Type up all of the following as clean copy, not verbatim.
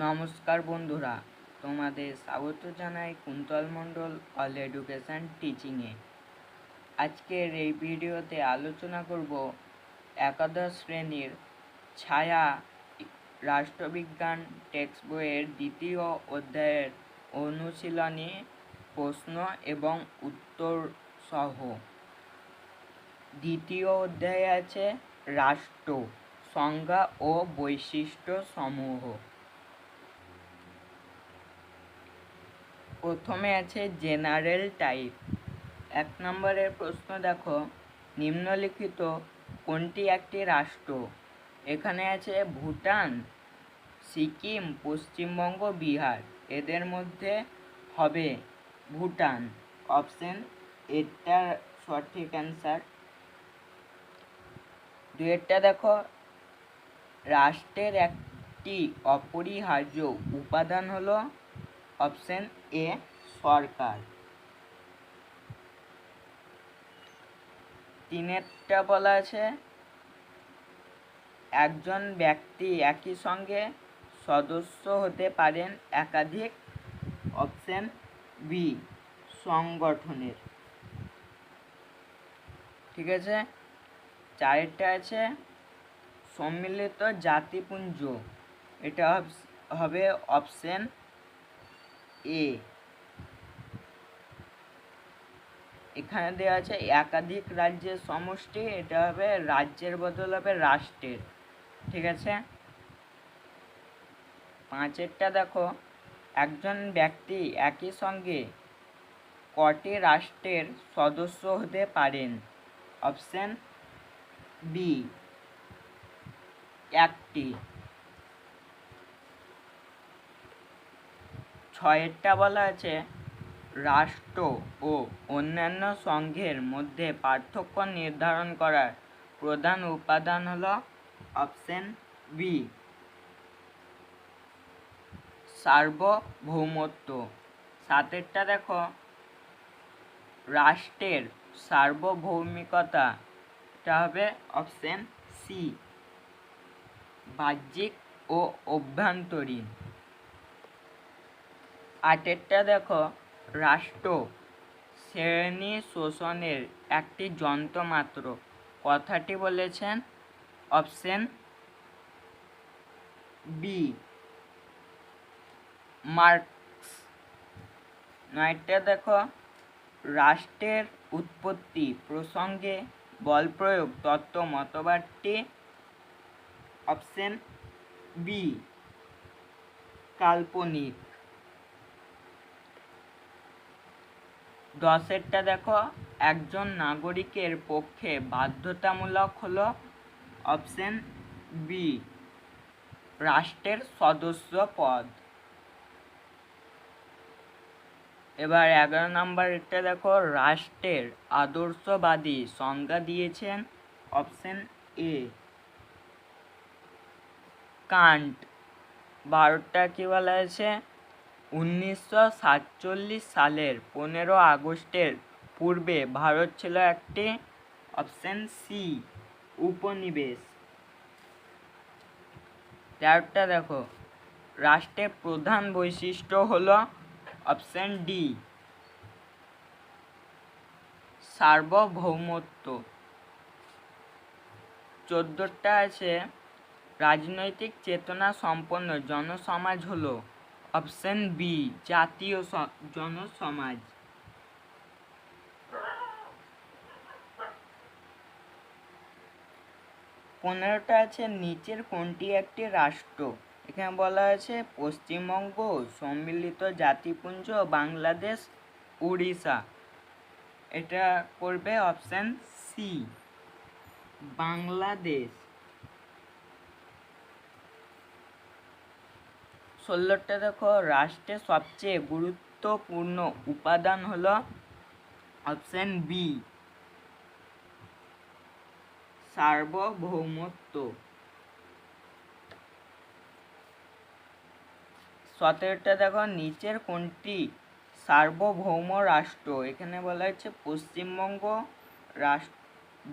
নমস্কার বন্ধুরা, তোমাদের স্বাগত জানাই কুন্তল মণ্ডল অল এডুকেশন টিচিংয়ে। আজকের এই ভিডিওতে আলোচনা করব একাদশ শ্রেণীর ছায়া রাষ্ট্রবিজ্ঞান টেক্সট বইয়ের দ্বিতীয় অধ্যায়ের অনুশীলনী প্রশ্ন এবং উত্তর সহ। দ্বিতীয় অধ্যায়ে আছে রাষ্ট্র, সংজ্ঞা ও বৈশিষ্ট্য সমূহ। প্রথমে আছে জেনারেল টাইপ। 1 নম্বরের প্রশ্ন দেখো, নিম্নলিখিত কোনটি একটি রাষ্ট্র? এখানে আছে ভুটান, সিকিম, পশ্চিমবঙ্গ, বিহার। এদের মধ্যে হবে ভুটান, অপশন এটা সঠিক অ্যান্সার। দুয়েরটা দেখো, রাষ্ট্রের একটি অপরিহার্য উপাদান হলো অপশন এ সরকার। তিনেরটা বলা আছে একজন ব্যক্তি একই সঙ্গে সদস্য হতে পারেন একাধিক, অপশন বি সংগঠনের। ঠিক আছে। চারেরটা আছে সম্মিলিত জাতিপুঞ্জ, এটা হবে অপশন এ। এখানে দেওয়া আছে একাধিক রাজ্যের সমষ্টি, এটা হবে রাজ্যের বদল হবে রাষ্ট্রের। ঠিক আছে। পাঁচেরটা দেখো, একজন ব্যক্তি একই সঙ্গে কটি রাষ্ট্রের সদস্য হতে পারেন? অপশন বি একটি। ছয়েরটা বলা আছে রাষ্ট্র ও অন্যান্য সংঘের মধ্যে পার্থক্য নির্ধারণ করার প্রধান উপাদান হলো অপশন বি সার্বভৌমত্ব। সাতেরটা দেখো, রাষ্ট্রের সার্বভৌমিকতা, এটা হবে অপশন সি বাহ্যিক ও অভ্যন্তরীণ। আটেরটা দেখো, রাষ্ট্র শ্রেণী শোষণের একটি যন্ত্র মাত্র। কথাটি বলেছেন অপশন বি মার্কস। নয়টা দেখো, রাষ্ট্রের উৎপত্তি প্রসঙ্গে বল প্রয়োগ তত্ত্ব মতবাদটি অপশন বি কাল্পনিক। দশেরটা দেখো, একজন নাগরিকের পক্ষে বাধ্যতামূলক হলো অপশন বি রাষ্ট্রের সদস্য পদ। এবার 11 নম্বরটা দেখো, রাষ্ট্রের আদর্শবাদী সংজ্ঞা দিয়েছেন অপশন এ কান্ট। 12টা কি বলা আছে, 1947 সালের 15 আগস্টের পূর্বে ভারত ছিল একটি অপশন সি উপনিবেশ। 13টা দেখো, রাষ্ট্রের প্রধান বৈশিষ্ট্য হলো অপশন ডি সার্বভৌমত্ব। 14টা আছে রাজনৈতিক চেতনা সম্পন্ন জনসমাজ হলো অপশন বি জাতীয় জনসমাজ। 15টা আছে নিচের কোনটি একটি রাষ্ট্র? এখানে বলা আছে পশ্চিমবঙ্গ, সম্মিলিত জাতিপুঞ্জ, বাংলাদেশ, উড়িষ্যা। এটা করবে অপশন সি বাংলাদেশ। 16টা দেখো, রাষ্ট্রের সবচেয়ে গুরুত্বপূর্ণ উপাদান হলো অপশন বি সার্বভৌমত্ব। 17টা দেখো, নিচের কোনটি সার্বভৌম রাষ্ট্র? এখানে বলা হচ্ছে পশ্চিমবঙ্গ,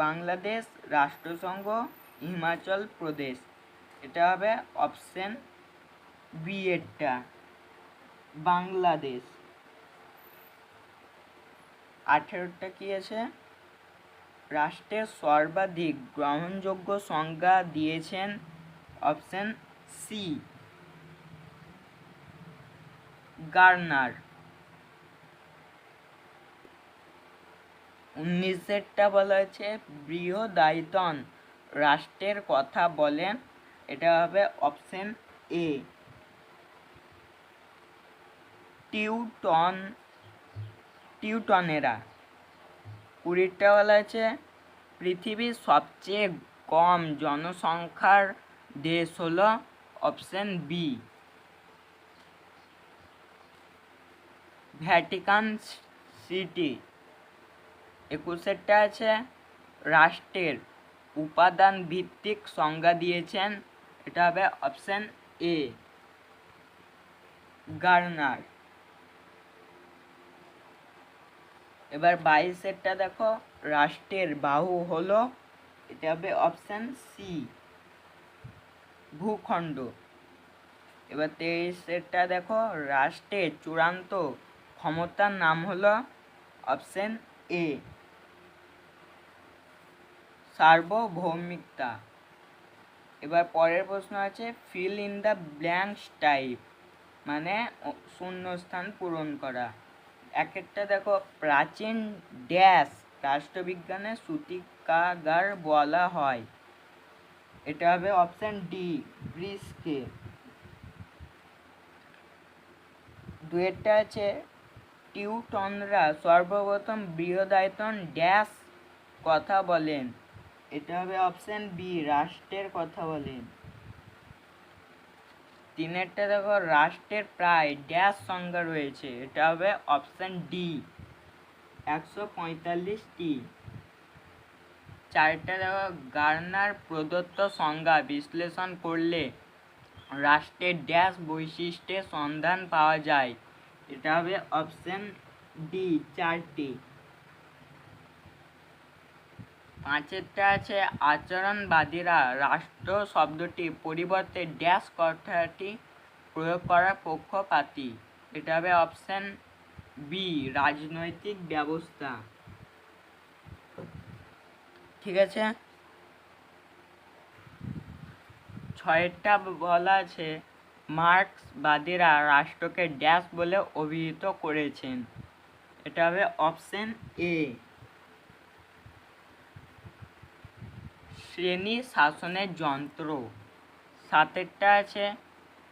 বাংলাদেশ, রাষ্ট্রসংঘ, হিমাচল প্রদেশ। এটা হবে অপশন বি এরটা বাংলাদেশ। 18টা কি আছে, রাষ্ট্রের সর্বাধিক গ্রহণযোগ্য সংজ্ঞা দিয়েছেন অপশন সি গার্নার। 19টা বলা হয়েছে বৃহদায়তন রাষ্ট্রের কথা বলেন, এটা হবে অপশন এ টিউটনেরা। 20টা বলা হয়েছে পৃথিবীর সবচেয়ে কম জনসংখ্যার দেশ হলো অপশন বি ভ্যাটিকান সিটি। 21টা আছে রাষ্ট্রের উপাদান ভিত্তিক সংজ্ঞা দিয়েছেন, এটা হবে অপশন এ গার্নার। এবার 22টা দেখো রাষ্ট্রের বাহু হলো, এটা হবে অপশন সি ভূখণ্ড। এবার 23টা দেখো রাষ্ট্রের চূড়ান্ত ক্ষমতার নাম হলো অপশন এ সার্বভৌমিকতা। এবার পরের প্রশ্ন আছে fill in the blanks type, মানে শূন্যস্থান পূরণ করা। একটা দেখো প্রাচীন ড্যাশ রাষ্ট্রবিজ্ঞানের সূতিকাগার বলা হয়, এটা হবে অপশন ডি গ্রিসকে। 2টা আছে টিউটনরা সর্বপ্রথম বৃহদায়তন ড্যাশ কথা বলেন, এটা হবে অপশন বি রাষ্ট্রের কথা বলেন। 3টা দেখো রাষ্ট্রের প্রায় ড্যাশ সংজ্ঞা রয়েছে, এটা হবে অপশন ডি 145টি। 4টা দেখো গার্নার প্রদত্ত সংজ্ঞা বিশ্লেষণ করলে রাষ্ট্রের ড্যাশ বৈশিষ্ট্যের সন্ধান পাওয়া যায়, এটা হবে অপশন ডি 4টি। 5টা আছে আচরণবাদীরা রাষ্ট্র শব্দটি পরিবর্তে ড্যাশ কথাটি প্রয়োগ করার পক্ষপাতী, এটা হবে অপশন বি রাজনৈতিক ব্যবস্থা। ঠিক আছে। 6টা বলা আছে মার্ক্সবাদীরা রাষ্ট্রকে ড্যাশ বলে অভিহিত করেছেন, এটা হবে অপশন এ শ্রেণী শাসনের যন্ত্র। 7টা আছে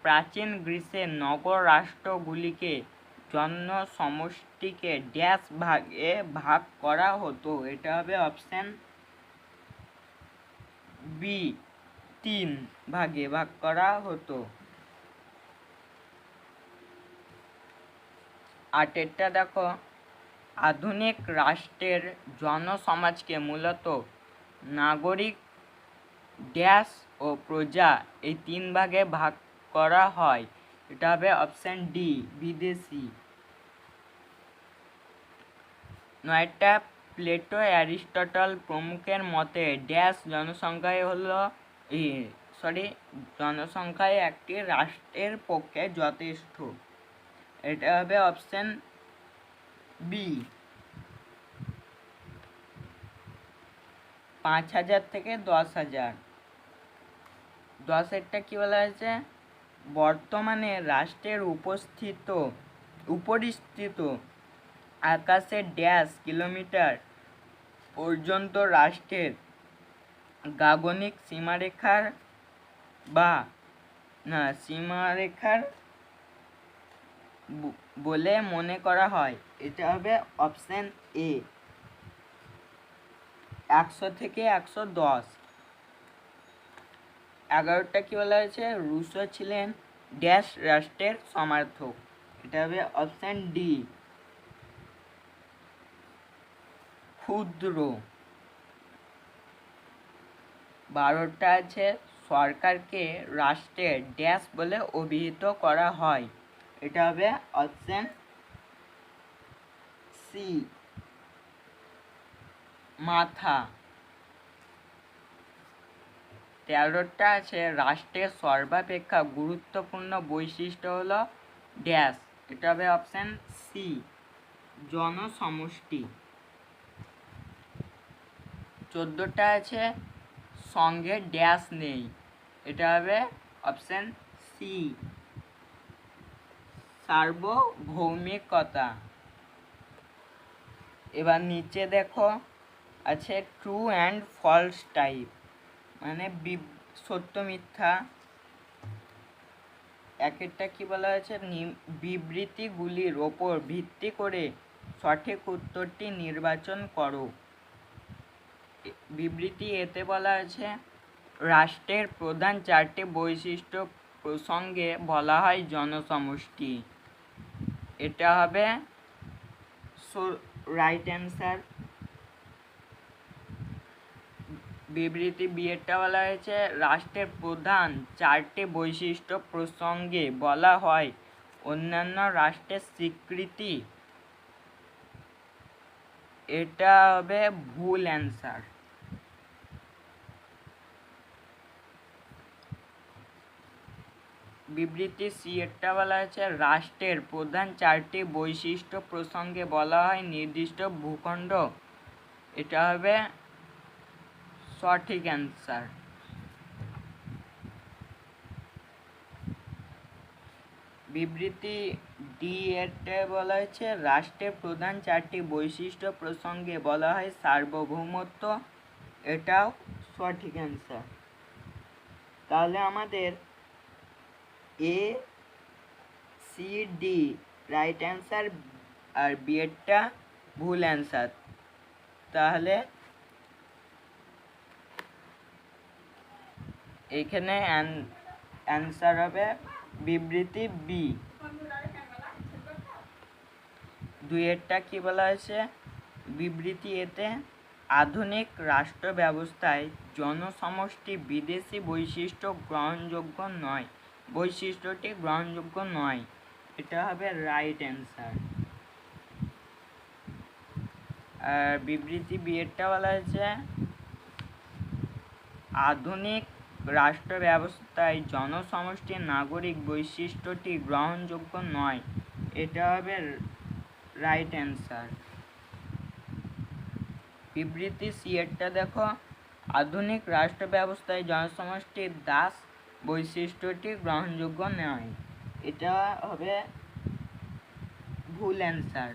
প্রাচীন গ্রিসের নগর রাষ্ট্রগুলিকে জনসমষ্টিকে ড্যাশ ভাগে ভাগ করা হতো, এটা হবে অপশন বি 3 ভাগে ভাগ করা হতো। 8টা দেখো আধুনিক রাষ্ট্রের জনসমাজকে মূলত নাগরিক ড্যাশ ও প্রজা এই 3 ভাগে ভাগ করা হয়, এটা হবে অপশন ডি বিদেশি। 9টা প্লেটো অ্যারিস্টটল প্রমুখের মতে ড্যাশ জনসংখ্যায় একটি রাষ্ট্রের পক্ষে যথেষ্ট, এটা হবে অপশন বি 5000 থেকে 10,000। 10টা কি বলা হয়েছে বর্তমানে রাষ্ট্রের উপরিস্থিত আকাশের ড্যাশ কিলোমিটার পর্যন্ত রাষ্ট্রের গাগনিক সীমারেখার বলে মনে করা হয়, এটা হবে অপশন এ 100 থেকে 110। 11টা কি বলা হয়েছে রুশো ছিলেন ড্যাশ রাষ্ট্রের সমর্থক, এটা হবে অপশন ডি ক্ষুদ্র। 12টা আছে সরকারকে রাষ্ট্রের ড্যাশ বলে অভিহিত করা হয়, এটা হবে অপশন সি মাথা। 13টা আছে রাষ্ট্রের সর্বাপেক্ষা গুরুত্বপূর্ণ বৈশিষ্ট্য হলো ড্যাশ, এটা হবে অপশন সি জনসমষ্টি। 14টা আছে সঙ্গে ড্যাশ নেই, এটা হবে অপশন সি সার্বভৌমিকতা। এবার নিচে দেখো আছে ট্রু অ্যান্ড ফলস টাইপ, মানে সত্য মিথ্যা। একটা কি বলা হয়েছে, বিবৃতিগুলির ওপর ভিত্তি করে সঠিক উত্তরটি নির্বাচন করো। বিবৃতি এতে বলা আছে রাষ্ট্রের প্রধান 4টি বৈশিষ্ট্য প্রসঙ্গে বলা হয় জনসমষ্টি, এটা হবে রাইট অ্যান্সার। বিবৃতি বিয়েটা বলা হয়েছে রাষ্ট্রের প্রধান 4টি বৈশিষ্ট্য প্রসঙ্গে বলা হয় অন্যান্য রাষ্ট্রের স্বীকৃতি, এটা হবে ভুল অ্যান্সার। বিবৃতি সি এরটা বলা হয়েছে রাষ্ট্রের প্রধান 4টি বৈশিষ্ট্য প্রসঙ্গে বলা হয় নির্দিষ্ট ভূখণ্ড, এটা হবে সঠিক অ্যান্সার। বিবৃতি ডি এরটা বলা হয়েছে রাষ্ট্রের প্রধান 4টি বৈশিষ্ট্য প্রসঙ্গে বলা হয় সার্বভৌমত্ব, এটাও সঠিক অ্যান্সার। তাহলে আমাদের A C D right answer আর বি এরটা ভুল অ্যান্সার। তাহলে এখানে অ্যান্সার হবে বিবৃতি বি। 2 কি বলা হয়েছে বিবৃতি এতে আধুনিক রাষ্ট্র ব্যবস্থায় জনসমষ্টি বিদেশি বৈশিষ্ট্যটি গ্রহণযোগ্য নয়, এটা হবে রাইট অ্যান্সার। আর বিবৃতি বি এরটা বলা হয়েছে আধুনিক রাষ্ট্র ব্যবস্থায় জনসমষ্টির নাগরিক বৈশিষ্ট্যটি গ্রহণযোগ্য নয়, এটা হবে রাইট অ্যান্সার। বিবৃতি সি এরটা দেখো আধুনিক রাষ্ট্র ব্যবস্থায় জনসমষ্টির দাস বৈশিষ্ট্যটি গ্রহণযোগ্য নয়, এটা হবে ভুল অ্যান্সার।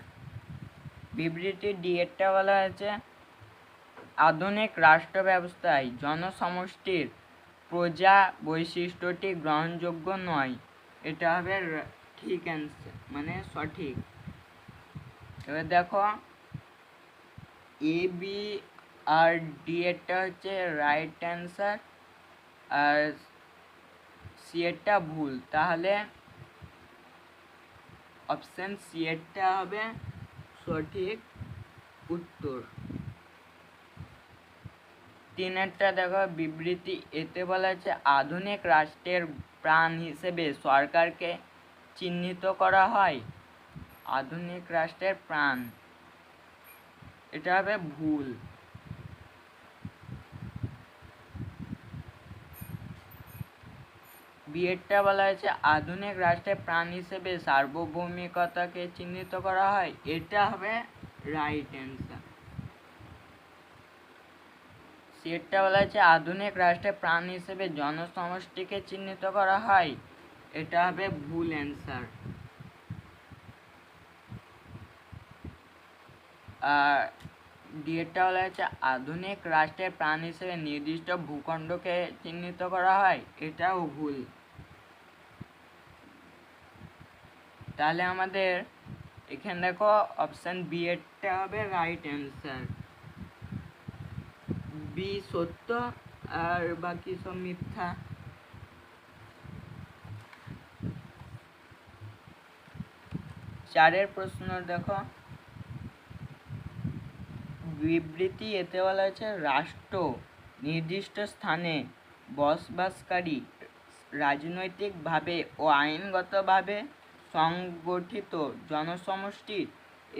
বিবৃতি ডি এরটা বলা হয়েছে আধুনিক রাষ্ট্র ব্যবস্থায় জনসমষ্টির প্রজা বৈশিষ্ট্যটি গ্রহণযোগ্য নয়, এটা হবে ঠিক অ্যান্সার, মানে সঠিক। এবার দেখো এ বি আর ডি এরটা হচ্ছে রাইট অ্যান্সার আর সি এরটা ভুল, তাহলে অপশন সি এরটা হবে সঠিক উত্তর। 3 দেখো বিবৃতি এতে বলা হচ্ছে আধুনিক রাষ্ট্রের প্রাণ হিসেবে সরকারকে চিহ্নিত করা হয়, আধুনিক রাষ্ট্রের প্রাণ, এটা হবে ভুল। বিয়েরটা বলা হয়েছে আধুনিক রাষ্ট্রের প্রাণ হিসেবে সার্বভৌমিকতাকে চিহ্নিত করা হয়, এটা হবে রাইট অ্যান্সার। সিয়েরটা বলা হয়েছে আধুনিক রাষ্ট্রের প্রাণ হিসেবে জনসমষ্টিকে চিহ্নিত করা হয়, এটা হবে ভুল অ্যান্সার। আর ডিএরটা বলা হয়েছে আধুনিক রাষ্ট্রের প্রাণ হিসেবে নির্দিষ্ট ভূখণ্ডকে চিহ্নিত করা হয়, এটাও ভুল। তাহলে আমাদের এখানে দেখো অপশন বি এরটা হবে রাইট অ্যান্সার, বি সত্য আর বাকি সব মিথ্যা। চারের প্রশ্ন দেখো বিবৃতি এতে বলা হয়েছে রাষ্ট্র নির্দিষ্ট স্থানে বসবাসকারী রাজনৈতিকভাবে ও আইনগতভাবে সংগঠিত জনসমষ্টি,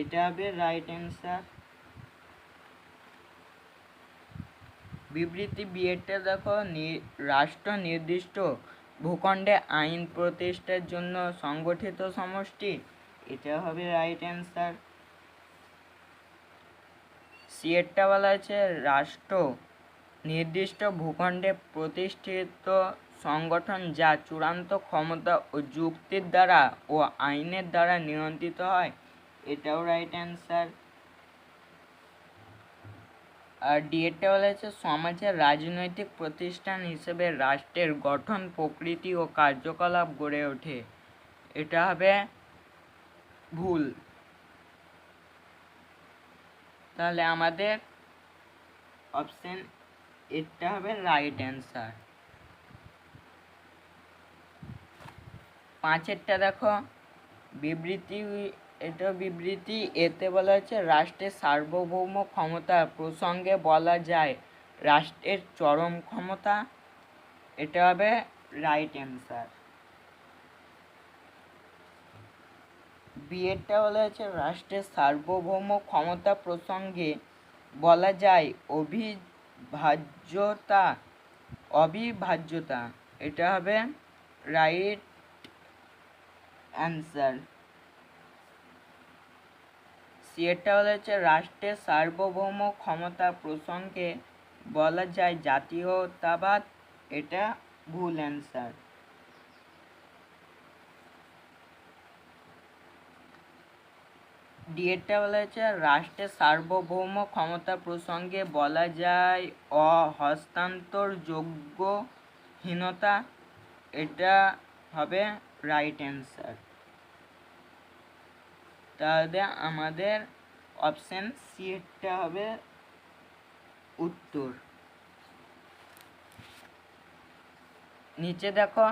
এটা হবে রাইট অ্যান্সার। বিবৃতি বিয়েটা দেখো রাষ্ট্র নির্দিষ্ট ভূখণ্ডে আইন প্রতিষ্ঠার জন্য সংগঠিত সমষ্টি, এটা হবে রাইট অ্যান্সার। সিয়েরটা বলা আছে রাষ্ট্র নির্দিষ্ট ভূখণ্ডে প্রতিষ্ঠিত সংগঠন যা চূড়ান্ত ক্ষমতা ও যুক্তির দ্বারা ও আইনের দ্বারা নিয়ন্ত্রিত হয়, এটাও রাইট অ্যান্সার। আর ডিএটা বলা হচ্ছে সমাজের রাজনৈতিক প্রতিষ্ঠান হিসেবে রাষ্ট্রের গঠন প্রকৃতি ও কার্যকলাপ গড়ে ওঠে, এটা হবে ভুল। তাহলে আমাদের অপশন এটা হবে রাইট অ্যান্সার। 5এরটা দেখো বিবৃতি, এটা বিবৃতি এতে বলা হচ্ছে রাষ্ট্রের সার্বভৌম ক্ষমতা প্রসঙ্গে বলা যায় রাষ্ট্রের চরম ক্ষমতা, এটা হবে রাইট অ্যান্সার। বিয়েরটা বলা হচ্ছে রাষ্ট্রের সার্বভৌম ক্ষমতা প্রসঙ্গে বলা যায় অবিভাজ্যতা, এটা হবে রাইট অ্যান্সার। সিয়েরটা বলা হচ্ছে রাষ্ট্রের সার্বভৌম ক্ষমতা প্রসঙ্গে বলা যায় জাতীয়তাবাদ, এটা ভুল অ্যান্সার। ডিএটা বলা হচ্ছে রাষ্ট্রের সার্বভৌম ক্ষমতা প্রসঙ্গে বলা যায় অহস্তান্তরযোগ্যহীনতা, এটা হবে রাইট অ্যান্সার। তাহলে আমাদের অপশন সি এটা হবে উত্তর। নিচে দেখো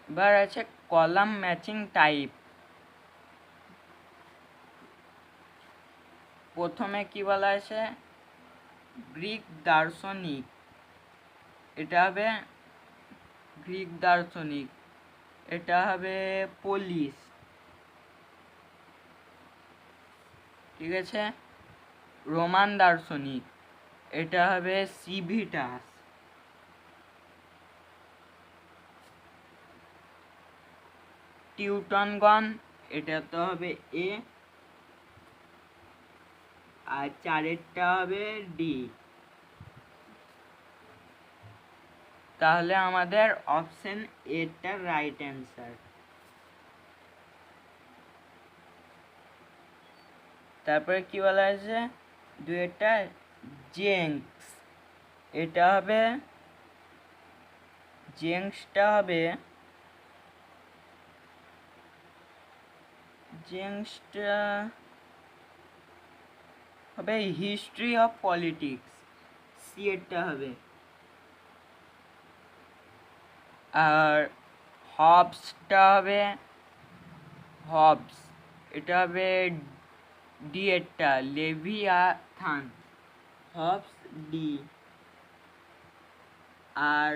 এবার আছে কলাম ম্যাচিং টাইপ। প্রথমে কি বলা আছে গ্রিক দার্শনিক, এটা হবে গ্রিক দার্শনিক, এটা হবে পোলিশ, ঠিক আছে। রোমান দার্শনিক, এটা হবে সিভিটাস। টিউটনগণ, এটা তো হবে এ, আর 4এরটা হবে ডি। তাহলে আমাদের অপশন এটা রাইট অ্যান্সার। তারপরে কি বলা আছে 2টা জেংস, এটা হবে জেংসটা হবে হিস্ট্রি অফ পলিটিক্স, সি এরটা হবে। আর হবসটা হবে হবস, এটা হবে ডি এরটা লেভিয়াথান, হবস ডি। আর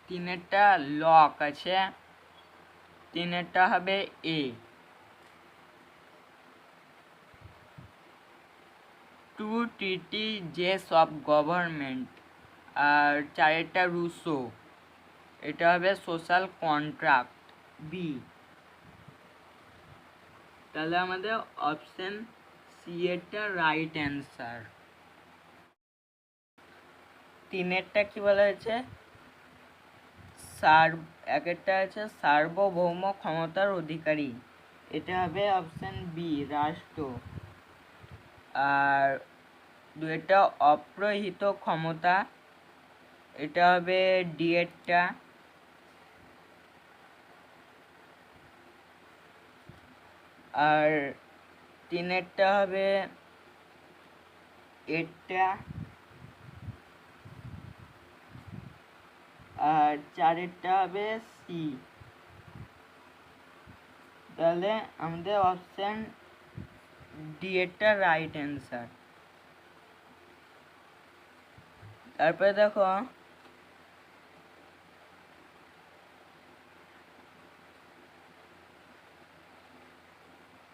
3এরটা লক আছে, 3এরটা হবে A. Two treatises of government, আর 4এরটা রুসো, এটা হবে সোশ্যাল কন্ট্রাক্ট, বি। তাহলে আমাদের অপশন সি এরটা রাইট অ্যান্সার। 3এরটা কি বলা হয়েছে 1এরটা আছে সার্বভৌম ক্ষমতার অধিকারী, এটা হবে অপশন বি রাষ্ট্র। আর 2টা অপ্রহিত ক্ষমতা, এটা হবে ডি এরটা। আর 3এরটা হবে এটা, আর 4এরটা হবে সি। তাহলে আমাদের অপশন ডি এরটা রাইট অ্যান্সার। তারপরে দেখো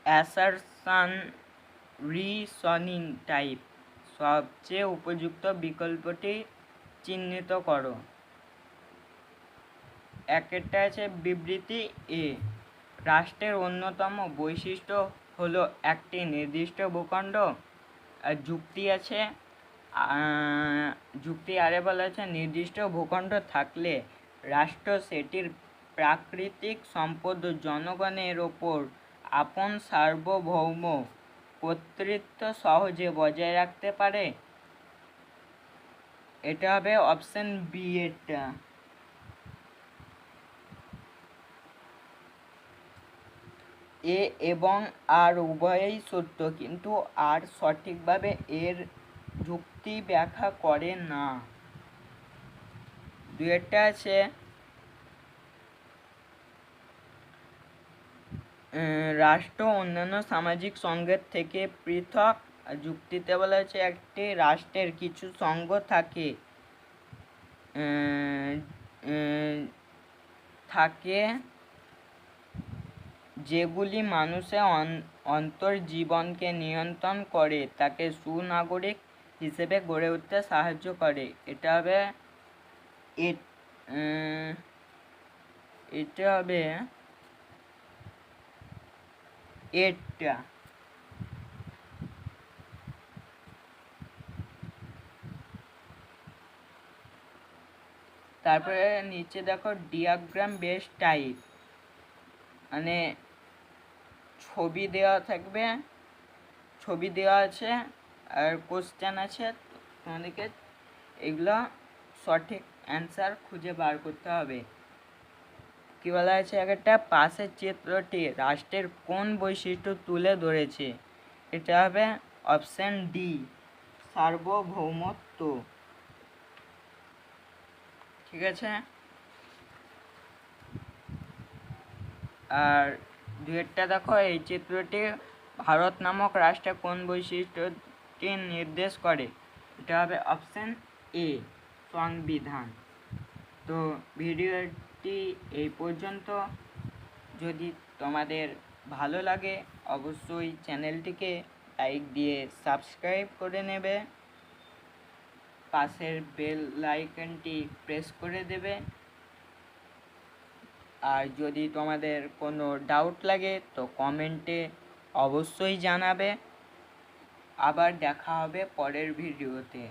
অ্যাসারশন রিসনিং টাইপ, সবচেয়ে উপযুক্ত বিকল্পটি চিহ্নিত করো। একটা আছে বিবৃতি এ, রাষ্ট্রের অন্যতম বৈশিষ্ট্য হলো একটি নির্দিষ্ট ভূখণ্ড। আর যুক্তি আছে, যুক্তি আরে বলা আছে নির্দিষ্ট ভূখণ্ড থাকলে রাষ্ট্র সেটির প্রাকৃতিক সম্পদ ও জনগণের ওপর আপন সার্বভৌম কর্তৃত্ব সহজে বজায় রাখতে পারে। এটা হবে অপশন বি এরটা। এ এবং আর উভয়ই সত্য, কিন্তু আর সঠিকভাবে এর যুক্তি ব্যাখ্যা করে না। দুইটা আছে রাষ্ট্র অন্যান্য সামাজিক সংঘের থেকে পৃথক। যুক্তিতে বলা হয়েছে একটি রাষ্ট্রের কিছু সংঘ থাকে যেগুলি মানুষের অন্তর্জীবনকে নিয়ন্ত্রণ করে, তাকে সুনাগরিক হিসেবে গড়ে উঠতে সাহায্য করে। এটা হবে এটা। তারপরে নিচে দেখো ডিয়াগ্রাম বেস টাইপ, মানে ছবি দেওয়া থাকবে, ছবি দেওয়া আছে আর কোশ্চেন আছে, তোমাদেরকে এগুলো সঠিক অ্যান্সার খুঁজে বার করতে হবে। কি বলা আছে, একটা পাশের চিত্রটি রাষ্ট্রের কোন বৈশিষ্ট্য তুলে ধরেছে? এটা হবে অপশন ডি, সার্বভৌমত্ব। ঠিক আছে। আর দুইটা দেখো, এই চিত্রটি ভারত নামক রাষ্ট্রে কোন বৈশিষ্ট্যটি নির্দেশ করে? এটা হবে অপশন এ, সংবিধান। তো ভিডিওটি এই পর্যন্ত। যদি তোমাদের ভালো লাগে অবশ্যই চ্যানেলটিকে লাইক দিয়ে সাবস্ক্রাইব করে নেবে, পাশের বেল আইকনটি প্রেস করে দেবে। আর যদি তোমাদের কোনো ডাউট লাগে তো কমেন্টে অবশ্যই জানাবে। আবার দেখা হবে পরের ভিডিওতে।